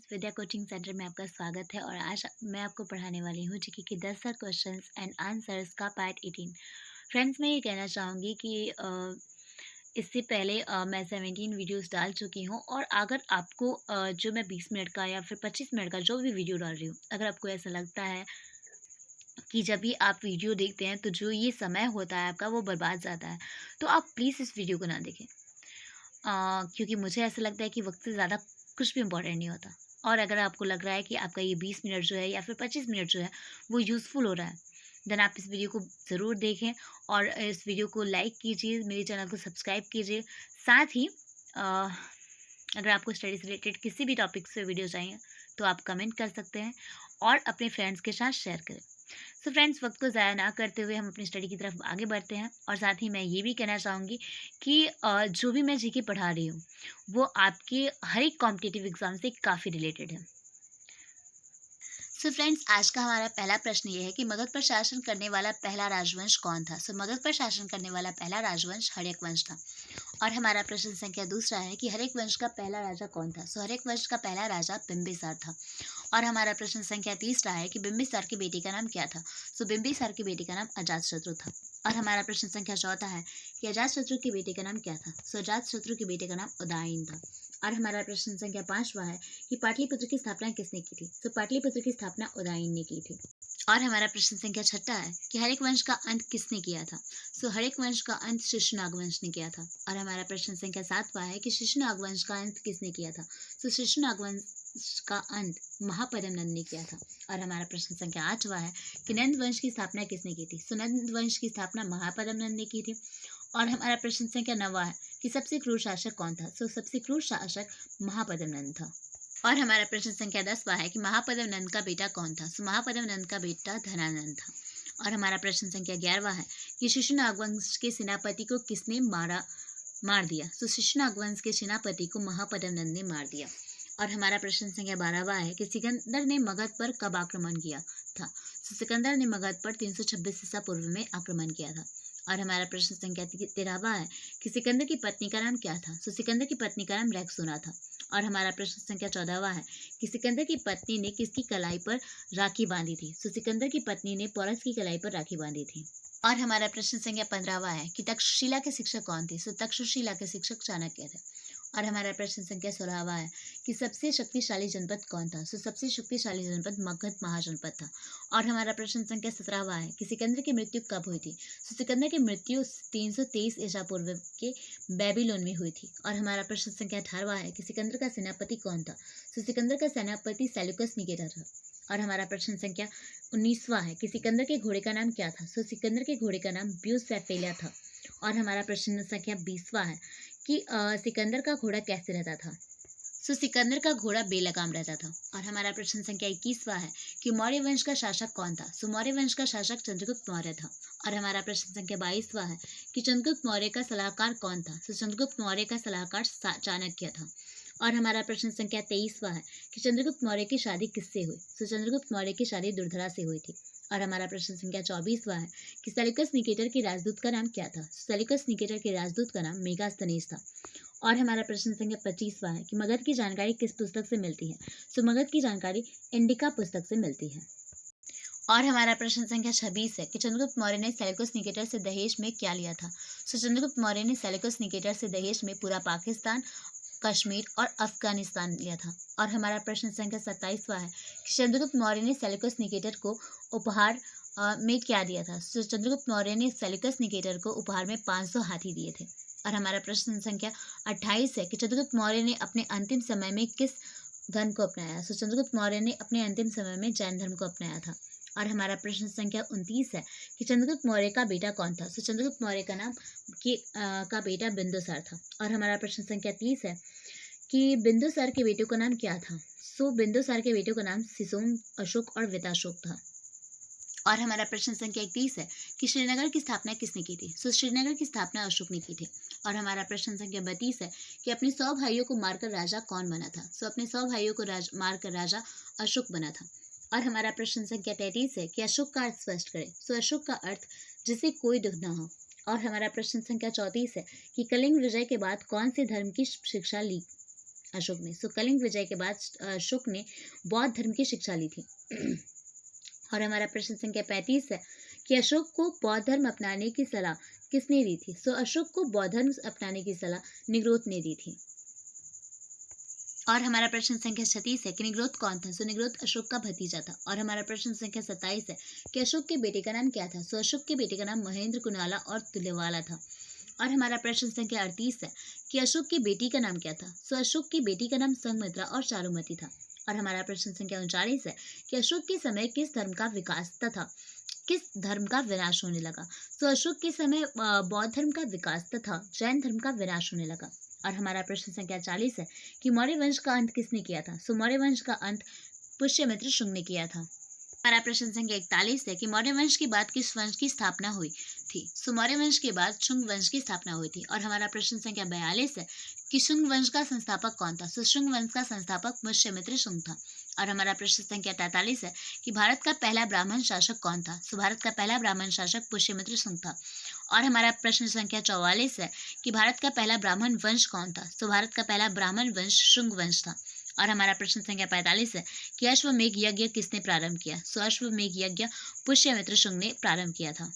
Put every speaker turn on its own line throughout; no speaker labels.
विद्या coaching centre में आपका स्वागत है और आज मैं आपको पढ़ाने वाली हूँ जीके के 10 क्वेश्चंस एंड आंसर्स का पार्ट 18। फ्रेंड्स, मैं ये कहना चाहूँगी कि इससे पहले मैं 17 वीडियोस डाल चुकी हूँ और अगर आपको जो मैं 20 मिनट का या फिर 25 मिनट का जो भी वीडियो डाल रही हूँ, अगर आपको ऐसा लगता है कि जब भी आप वीडियो देखते हैं तो जो ये समय होता है आपका वो बर्बाद जाता है, तो आप प्लीज़ इस वीडियो को ना देखें। क्योंकि मुझे ऐसा लगता है कि वक़्त से ज़्यादा कुछ भी इम्पोर्टेंट नहीं होता। और अगर आपको लग रहा है कि आपका ये 20 मिनट जो है या फिर 25 मिनट जो है वो यूज़फुल हो रहा है, देन आप इस वीडियो को ज़रूर देखें और इस वीडियो को लाइक कीजिए, मेरे चैनल को सब्सक्राइब कीजिए। साथ ही अ, अगर आपको स्टडी से रिलेटेड किसी भी टॉपिक से वीडियो चाहिए तो आप कमेंट कर सकते हैं और अपने फ्रेंड्स के साथ शेयर करें। सो फ्रेंड्स, वक्त को ज़ाया ना करते हुए हम अपनी स्टडी की तरफ आगे बढ़ते हैं और साथ ही मैं ये भी कहना चाहूँगी कि जो भी मैं जीके पढ़ा रही हूँ वो आपके हर एक कॉम्पिटिटिव एग्ज़ाम से काफ़ी रिलेटेड है। सो फ्रेंड्स, आज का हमारा पहला प्रश्न ये है कि मगध पर शासन करने वाला पहला राजवंश कौन था। मगध पर शासन करने वाला पहला राजवंश हर्यक वंश था। और हमारा प्रश्न संख्या दूसरा है कि हर्यक वंश का पहला राजा कौन था। हर्यक वंश का पहला राजा बिंबिसार था। और हमारा प्रश्न संख्या तीसरा है कि बिंबिसार की बेटी का नाम क्या था। बिंबिसार की बेटी का नाम अजातशत्रु था। और हमारा प्रश्न संख्या चौथा है कि अजातशत्रु की बेटी का नाम क्या था। अजातशत्रु की बेटी का नाम उदयन था। और हमारा प्रश्न संख्या पांचवा है कि पाटलिपुत्र की स्थापना किसने की थी। पाटलिपुत्र की स्थापना उदयन ने की थी। और हमारा प्रश्न संख्या छठा है कि हर्यक वंश का अंत किसने किया था। हर्यक वंश का अंत शिशुनाग वंश ने किया था। और हमारा प्रश्न संख्या सातवां है कि शिशुनाग वंश का अंत किसने किया था। शिशुनाग वंश का अंत महापद्म नंद ने किया था। और हमारा प्रश्न संख्या आठवां है कि नंद वंश की स्थापना किसने की थी। नंद वंश की स्थापना महापद्म नंद ने की थी। और हमारा प्रश्न संख्या 9वां है कि सबसे क्रूर शासक कौन था। सबसे क्रूर शासक महापद्म नंद था। और हमारा प्रश्न संख्या 10वां है कि महापद्म नंद का बेटा कौन था। महापद्म नंद का बेटा धनानंद था। और हमारा प्रश्न संख्या 11वां है कि शिशुनाग वंश के सेनापति को किसने मार दिया। शिशुनाग वंश के सेनापति को महापद्म नंद ने मार दिया। और हमारा प्रश्न संख्या 12वां है कि सिकंदर ने मगध पर कब आक्रमण किया था। सिकंदर ने मगध पर 326 ईसा पूर्व में आक्रमण किया था। और हमारा प्रश्न संख्या 13वां है कि सिकंदर की पत्नी का नाम क्या था। सिकंदर की पत्नी का नाम रैक्सोना था। और हमारा प्रश्न संख्या 14वां है कि सिकंदर की पत्नी ने किसकी कलाई पर राखी बांधी थी। सिकंदर की पत्नी ने पोरस की कलाई पर राखी बांधी थी। और हमारा प्रश्न संख्या 15वां है कि तक्षशिला के शिक्षक कौन थे। तक्षशिला के शिक्षक चाणक्य थे। और हमारा प्रश्न संख्या 16वां है कि सबसे शक्तिशाली जनपद कौन था। सबसे शक्तिशाली जनपद मगध महाजनपद था। और हमारा प्रश्न संख्या 17वां है कि सिकंदर की मृत्यु कब हुई थी। सिकंदर की मृत्यु 323 ईसा पूर्व के बेबीलोन में हुई थी। और हमारा प्रश्न संख्या 18वां है कि सिकंदर का सेनापति कौन था। सिकंदर का सेनापति सेल्यूकस निकेटर था। और हमारा प्रश्न संख्या 19वां है कि सिकंदर के घोड़े का नाम क्या था। सिकंदर के घोड़े का नाम ब्यूसेफेलिया था। और हमारा प्रश्न संख्या 20वां है कि सिकंदर का घोड़ा कैसे रहता था। सिकंदर का घोड़ा बेलगाम रहता था। और हमारा प्रश्न संख्या 21वां है कि मौर्य वंश का शासक कौन था। मौर्य वंश का शासक चंद्रगुप्त मौर्य था। और हमारा प्रश्न संख्या 22वां है कि चंद्रगुप्त मौर्य का सलाहकार कौन था। चंद्रगुप्त मौर्य का सलाहकार चाणक्य था। और हमारा प्रश्न संख्या 23वां है कि चंद्रगुप्त मौर्य की शादी किससे हुई। चंद्रगुप्त मौर्य की शादी दुर्धरा से हुई थी। और हमारा प्रश्न संख्या 24वां है कि सेल्यूकस निकेटर के राजदूत का नाम क्या था। सेल्यूकस निकेटर के राजदूत का नाम मेगास्थनीज था। और हमारा प्रश्न संख्या 25वां है कि मगध की जानकारी किस पुस्तक से मिलती है। मगध की जानकारी इंडिका पुस्तक से मिलती है। और हमारा प्रश्न संख्या 26 है कि चंद्रगुप्त मौर्य ने सेल्यूकस निकेटर से दहेज में क्या लिया था। चंद्रगुप्त मौर्य ने सेल्यूकस निकेटर से दहेज में पूरा पाकिस्तान, कश्मीर और अफगानिस्तान लिया था। और हमारा प्रश्न संख्या 27वां है कि चंद्रगुप्त मौर्य ने सेल्यूकस निकेटर को उपहार में क्या दिया था। चंद्रगुप्त मौर्य ने सेल्यूकस निकेटर को उपहार में 500 हाथी दिए थे। और हमारा प्रश्न संख्या 28 है कि चंद्रगुप्त मौर्य ने अपने अंतिम समय में किस धर्म को अपनाया। चंद्रगुप्त मौर्य ने अपने अंतिम समय में जैन धर्म को अपनाया था। और हमारा प्रश्न संख्या 29 है कि चंद्रगुप्त मौर्य का बेटा कौन था। चंद्रगुप्त मौर्य का नाम का बेटा बिंदुसार था। और हमारा प्रश्न संख्या 30 है कि बिंदुसार के बेटों का नाम क्या था। बिंदुसार के बेटों का नाम सिसोम, अशोक और विताशोक था। और हमारा प्रश्न संख्या 31 है कि श्रीनगर की स्थापना किसने की थी। श्रीनगर की स्थापना अशोक ने की थी। और हमारा प्रश्न संख्या 32 है कि अपने 100 भाइयों को मारकर राजा कौन बना था। अपने 100 भाइयों को मारकर राजा अशोक बना था। और हमारा प्रश्न संख्या 33 है कि अशोक का अर्थ स्पष्ट करें। अशोक का अर्थ जिसे कोई दुख न हो। और हमारा प्रश्न संख्या 34 है कि कलिंग विजय के बाद कौन से धर्म की शिक्षा ली अशोक ने। सो कलिंग विजय के बाद अशोक ने बौद्ध धर्म की शिक्षा ली थी। और हमारा प्रश्न संख्या 35 है कि अशोक को बौद्ध धर्म अपनाने की सलाह किसने दी थी? सो अशोक को बौद्ध धर्म अपनाने की सलाह निग्रोध ने दी थी। और हमारा प्रश्न संख्या 36 है कि निग्रोध कौन था? सो निग्रोध अशोक का भतीजा था। और हमारा प्रश्न संख्या 27 है कि अशोक के बेटे का नाम क्या था? सो अशोक के बेटे का नाम महेंद्र कुनाला और तुल्यवाला था। और हमारा प्रश्न संख्या 38 है कि अशोक की बेटी का नाम क्या था? सो अशोक की बेटी का नाम संघमित्रा और चारुमती था। और हमारा प्रश्न संख्या 39 है कि अशोक के समय किस धर्म का विकास तथा किस धर्म का विनाश होने लगा? सो अशोक के समय बौद्ध धर्म का विकास तथा जैन धर्म का विनाश होने लगा। और हमारा प्रश्न संख्या 40 है कि मौर्य वंश का अंत किसने किया था? सो मौर्य वंश का अंत पुष्यमित्र शुंग ने किया था। हमारा प्रश्न संख्या 41 है कि मौर्य वंश के बाद किस वंश की स्थापना हुई थी? सो मौर्य वंश के बाद शुंग वंश की स्थापना हुई थी। और हमारा प्रश्न संख्या 42 है कि शुंग वंश का संस्थापक कौन था? सो शुंग वंश का संस्थापक पुष्यमित्र शुंग था। और हमारा प्रश्न संख्या 43 है कि भारत का पहला ब्राह्मण शासक कौन था? सो भारत का पहला ब्राह्मण शासक पुष्यमित्र शुंग था। और हमारा प्रश्न संख्या 44 है कि भारत का पहला ब्राह्मण वंश कौन था? सो भारत का पहला ब्राह्मण वंश शुंग वंश था। और हमारा प्रश्न संख्या 45 है कि अश्वमेघ यज्ञ किसने प्रारंभ किया? सो अश्वमेघ यज्ञ पुष्यमित्र शुंग ने प्रारंभ किया था।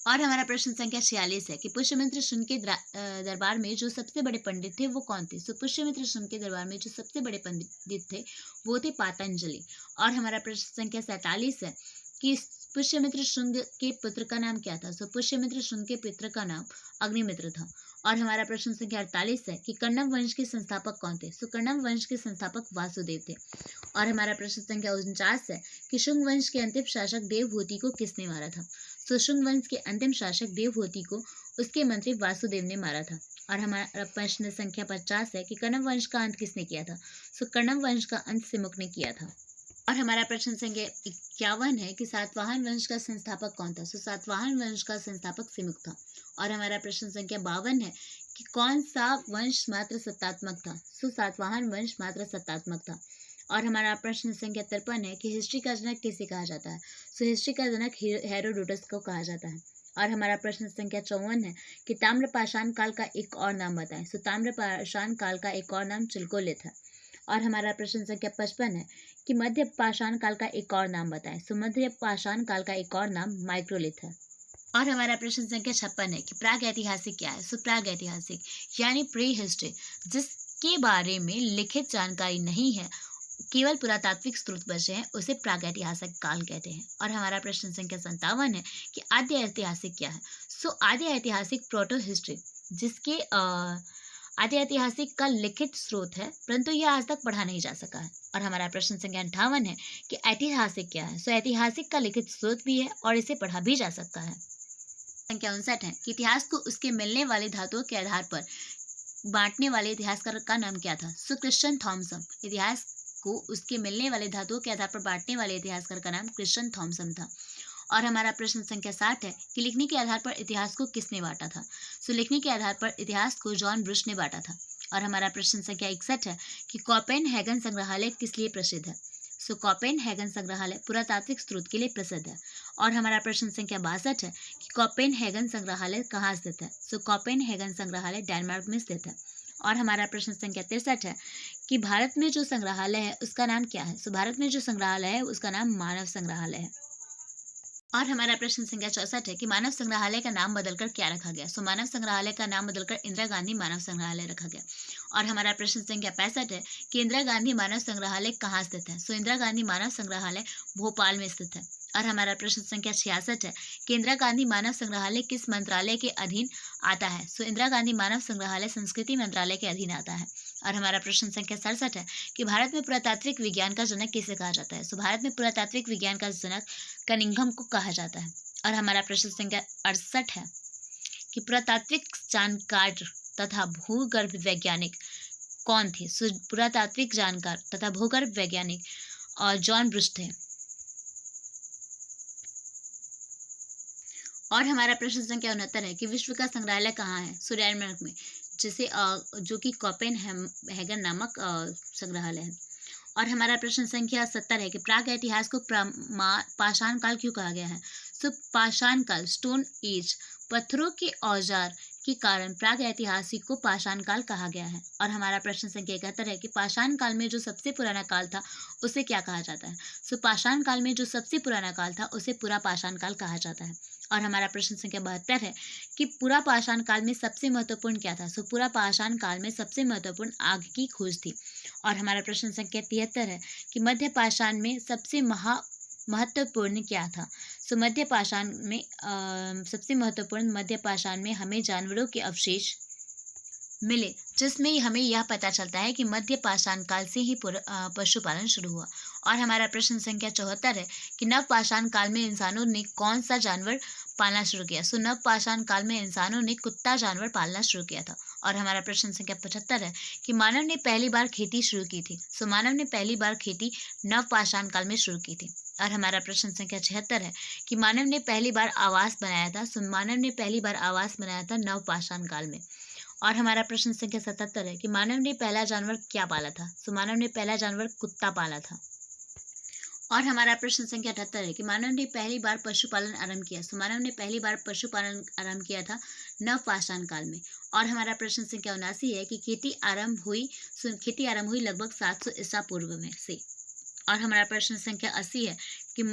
और हमारा प्रश्न संख्या 46 है कि पुष्यमित्र शुंग के दरबार में जो सबसे बड़े पंडित थे वो कौन थे? सो पुष्यमित्र शुंग के दरबार में जो सबसे बड़े पंडित थे वो थे पातंजलि। और हमारा प्रश्न संख्या 47 है कि पुष्यमित्र शुंग के पुत्र का नाम क्या था? सो पुष्यमित्र शुंग के पुत्र का नाम अग्निमित्र था। और हमारा प्रश्न संख्या 48 है कि कण्व वंश के संस्थापक कौन थे? सो कण्व वंश के संस्थापक वासुदेव थे। और हमारा प्रश्न संख्या 49 है कि शुंग वंश के अंतिम शासक देवहूति को किसने मारा था? सो शुंग वंश के अंतिम शासक देवहूति को उसके मंत्री वासुदेव ने मारा था। और हमारा प्रश्न संख्या 50 है कि कण्व वंश का अंत किसने किया था? सो कण्व वंश का अंत सिमुक ने किया था। और हमारा प्रश्न संख्या 51 है कि सातवाहन वंश का संस्थापक कौन था? सो सातवाहन वंश का संस्थापक सिमुक था। और हमारा प्रश्न संख्या 52 है कि कौन सा वंश मात्र सत्तात्मक था? सो सातवाहन वंश मात्र सत्तात्मक था। और हमारा प्रश्न संख्या 53 है कि हिस्ट्री का जनक किसे कहा जाता है? सो हिस्ट्री का जनक हेरोडोटस को कहा जाता है। और हमारा प्रश्न संख्या 54 है कि ताम्रपाषाण काल का एक और नाम बताएं। सो ताम्रपाषाण काल का एक और नाम चिलकोलिथ है। और हमारा प्रश्न संख्या 55 है कि मध्य पाषाण काल का एक और नाम बताएं। सो मध्य पाषाण काल का एक और नाम माइक्रोलिथ है। और हमारा प्रश्न संख्या 56 है कि प्राग ऐतिहासिक क्या है? सो प्राग ऐतिहासिक यानी प्री हिस्ट्री जिसके बारे में लिखित जानकारी नहीं है, केवल पुरातात्विक स्रोत बचे हैं, उसे प्रागैतिहासिक काल कहते हैं। और हमारा प्रश्न संख्या 57 है कि आद्य ऐतिहासिक क्या है? सो आद्य ऐतिहासिक प्रोटो हिस्ट्री जिसके आद्य ऐतिहासिक का लिखित स्रोत है परंतु यह आज तक पढ़ा नहीं जा सका है। और हमारा प्रश्न संख्या 58 है कि ऐतिहासिक क्या है? सो ऐतिहासिक का लिखित स्रोत भी है और इसे पढ़ा भी जा सकता है। संख्या 59 है कि इतिहास को उसके मिलने वाले धातुओं के आधार पर बांटने वाले इतिहासकार का नाम क्या था? सो क्रिश्चियन थॉमसन। इतिहास को उसके मिलने वाले धातुओं के आधार पर बांटने वाले इतिहासकार का नाम क्रिश्चियन थॉमसन था। और हमारा प्रश्न संख्या 60 है कि लिखने के आधार पर इतिहास को किसने बांटा था? सो लिखने के आधार पर इतिहास को जॉन ब्रुश ने बांटा था। और हमारा प्रश्न संख्या 61 है कि कोपेनहेगन संग्रहालय किस लिए प्रसिद्ध है? सो कोपेनहेगन संग्रहालय पुरातात्विक स्रोत के लिए प्रसिद्ध है। और हमारा प्रश्न संख्या 62 है कि कोपेनहेगन संग्रहालय कहाँ स्थित है? सो कोपेनहेगन संग्रहालय डेनमार्क में स्थित है। और हमारा प्रश्न संख्या 63 है कि भारत में जो संग्रहालय है उसका नाम क्या है? सो भारत में जो संग्रहालय है उसका नाम मानव संग्रहालय है। और हमारा प्रश्न संख्या 64 है कि मानव संग्रहालय का नाम बदलकर क्या रखा गया? सो मानव संग्रहालय का नाम बदलकर इंदिरा गांधी मानव संग्रहालय रखा गया। और हमारा प्रश्न संख्या 65 है कि इंदिरा गांधी मानव संग्रहालय कहाँ स्थित है? सो इंदिरा गांधी मानव संग्रहालय भोपाल में स्थित है। और हमारा प्रश्न संख्या 66 है कि इंदिरा गांधी मानव संग्रहालय किस मंत्रालय के अधीन आता है? सो इंदिरा गांधी मानव संग्रहालय संस्कृति मंत्रालय के अधीन आता है। और हमारा प्रश्न संख्या 67 है कि भारत में पुरातात्विक विज्ञान का जनक किसे कहा जाता है? सो भारत में पुरातात्विक विज्ञान का जनक कनिंघम को कहा जाता है। और हमारा प्रश्न संख्या 68 है कि पुरातात्विक जानकार तथा भूगर्भ वैज्ञानिक कौन थे? सो पुरातात्विक जानकार तथा भूगर्भ वैज्ञानिक और जॉन ब्रुश थे। और हमारा प्रश्न संख्या 69 है कि विश्व का संग्रहालय कहाँ है? सो डेनमार्क में, जिसे जो कि कोपेनहेगन नामक संग्रहालय है। और हमारा प्रश्न संख्या 70 है कि प्राग इतिहास को पाषाण काल क्यों कहा गया है? सो पाषाण काल स्टोन एज पत्थरों के औजार के कारण प्रागैतिहासिक को पाषाण काल कहा गया है। और हमारा प्रश्न संख्या 71 है कि पाषाण काल में जो सबसे पुराना काल था उसे क्या कहा जाता है। सो पाषाण काल में जो सबसे पुराना काल था उसे पूरा पाषाण काल कहा जाता है। और हमारा प्रश्न संख्या 72 है कि पूरा पाषाण काल में सबसे महत्वपूर्ण क्या था। सो पूरा पाषाण काल में सबसे महत्वपूर्ण आग की खोज थी। और हमारा प्रश्न संख्या 73 है कि मध्य पाषाण में सबसे महत्वपूर्ण क्या था। सो मध्य पाषाण में सबसे महत्वपूर्ण मध्य पाषाण में हमें जानवरों के अवशेष मिले, जिसमें हमें यह पता चलता है कि मध्य पाषाण काल से ही पशुपालन शुरू हुआ। और हमारा प्रश्न संख्या 74 है कि नव पाषाण काल में इंसानों ने कौन सा जानवर पालना शुरू किया। सो नव पाषाण काल में इंसानों ने कुत्ता जानवर पालना शुरू किया था। और हमारा प्रश्न संख्या 75 है कि मानव ने पहली बार खेती शुरू की थी। सो मानव ने पहली बार खेती नव पाषाण काल में शुरू की थी। और हमारा प्रश्न संख्या 76 है कि मानव ने पहली बार आवास बनाया था। सो मानव ने पहली बार आवास बनाया था नव पाषाण काल में। और हमारा प्रश्न संख्या 77 है कि मानव ने पहला जानवर क्या पाला था। सो मानव ने पहला जानवर कुत्ता पाला था। और हमारा प्रश्न संख्या 78 है कि मानव ने पहली बार पशुपालन आरंभ किया। सो मानव ने पहली बार पशुपालन आरंभ किया था नव पाषाण काल में। और हमारा प्रश्न संख्या 79 है कि खेती आरंभ हुई लगभग 700 ईसा पूर्व में से। और हमारा प्रश्न संख्या 80 है कि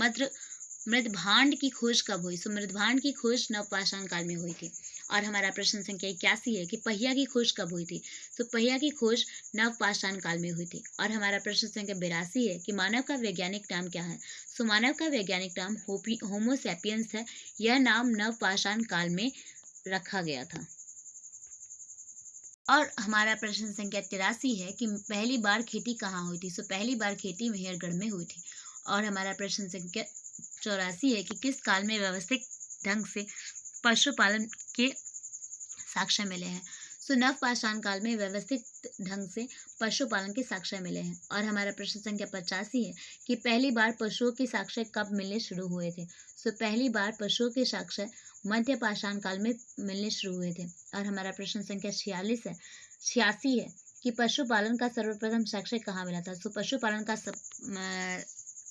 मृदभांड की खोज कब हुई। सो मृदभांड की खोज नव पाषाण काल में हुई थी। और हमारा प्रश्न संख्या 81 है कि पहिया की खोज कब हुई थी। तो पहिया की खोज नव पाषाण काल में हुई थी। और हमारा प्रश्न संख्या 82 है कि मानव का वैज्ञानिक नाम क्या है। सो मानव का वैज्ञानिक नाम होमो सैपियंस है। यह नाम नव पाषाण काल में रखा गया था। और हमारा प्रश्न संख्या 83 है कि पहली बार खेती कहाँ हुई थी। सो पहली बार खेती मेहरगढ़ में हुई थी। और हमारा प्रश्न संख्या 84 है कि किस काल में व्यवस्थित ढंग से पशुपालन के साक्ष्य मिले हैं। सो नव पाषाण काल में व्यवस्थित ढंग से पशुपालन के साक्ष्य मिले हैं। और हमारा प्रश्न संख्या 85 है कि पहली बार पशुओं के साक्ष्य कब मिलने शुरू हुए थे। सो पहली बार पशुओं के साक्ष्य मध्य पाषाण काल में मिलने शुरू हुए थे। और हमारा प्रश्न संख्या 86 है कि पशुपालन का सर्वप्रथम साक्ष्य कहाँ मिला था। सो पशुपालन का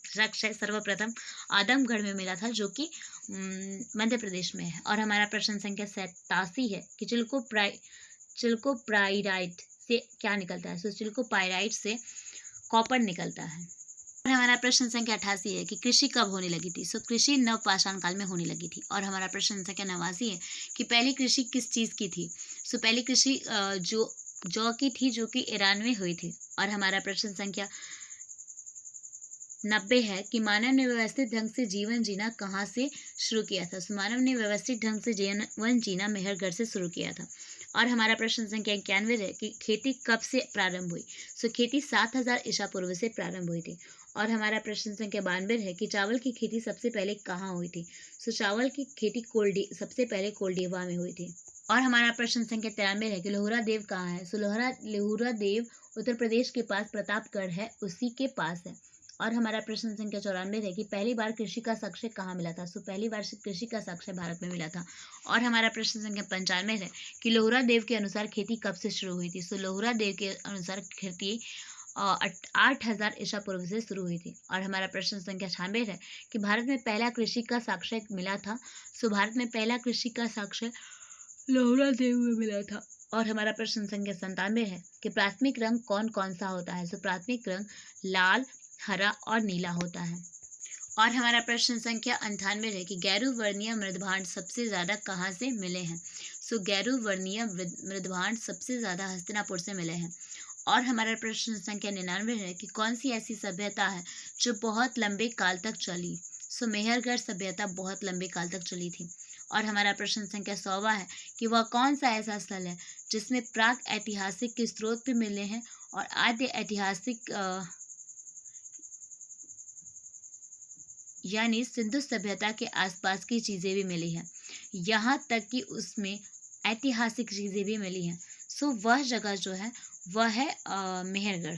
साक्ष्य सर्वप्रथम आदमगढ़ में मिला था, जो कि मध्य प्रदेश में है। और हमारा प्रश्न संख्या 87 है कि चिल्कोपाइराइट से क्या निकलता है। सो चिल्कोपाइराइट से कॉपर निकलता है। और हमारा प्रश्न संख्या 88 है कि कृषि कब होने लगी थी। सो कृषि नव पाषाण काल में होने लगी थी। और हमारा प्रश्न संख्या 89 है कि पहली कृषि किस चीज़ की थी। सो पहली कृषि जौ की थी, जो कि ईरान में हुई थी। और हमारा प्रश्न संख्या 90 है कि मानव ने व्यवस्थित ढंग से जीवन जीना कहाँ से शुरू किया था। सो मानव ने व्यवस्थित ढंग से जीवन जीना मेहरगढ़ से शुरू किया था। और हमारा प्रश्न संख्या 91 है कि खेती कब से प्रारंभ हुई। सो खेती 7000 ईसा पूर्व से प्रारंभ हुई थी। और हमारा प्रश्न संख्या 92 है कि चावल की खेती सबसे पहले कहाँ हुई थी। सो चावल की खेती सबसे पहले कोल्डिवा में हुई थी। और हमारा प्रश्न संख्या 93 है कि लोहरा देव कहाँ है। सो लोहरा देव उत्तर प्रदेश के पास प्रतापगढ़ है, उसी के पास है। और हमारा प्रश्न संख्या 94 है कि पहली बार कृषि का साक्ष्य कहाँ मिला था। सो पहली बार कृषि का साक्ष्य भारत में मिला था। और हमारा प्रश्न संख्या 95 है कि लोहरा देव के अनुसार खेती कब से शुरू हुई थी। सो लोहरा देव के अनुसार खेती 8000 ईसा पूर्व से शुरू हुई थी। और हमारा प्रश्न संख्या 96 है कि भारत में पहला कृषि का साक्ष्य मिला था। सो भारत में पहला कृषि का साक्ष्य लोहरा देव में मिला था। और हमारा प्रश्न संख्या 97 है कि प्राथमिक रंग कौन कौन सा होता है। सो प्राथमिक रंग लाल, हरा और नीला होता है। और हमारा प्रश्न संख्या 98 है कि गैरुवर्णीय मृदभांड सबसे ज़्यादा कहाँ से मिले हैं। सो गैरुवर्णीय मृदभांड सबसे ज़्यादा हस्तिनापुर से मिले हैं। और हमारा प्रश्न संख्या 99 है कि कौन सी ऐसी सभ्यता है जो बहुत लंबे काल तक चली। सो मेहरगढ़ सभ्यता बहुत लंबे काल तक चली थी। और हमारा प्रश्न संख्या 100 है कि वह कौन सा ऐसा स्थल है जिसमें प्राक ऐतिहासिक के स्रोत भी मिले हैं और आद्य ऐतिहासिक यानी सिंधु सभ्यता के आसपास की चीज़ें भी मिली हैं, यहाँ तक कि उसमें ऐतिहासिक चीज़ें भी मिली हैं। सो वह जगह जो है वह है मेहरगढ़।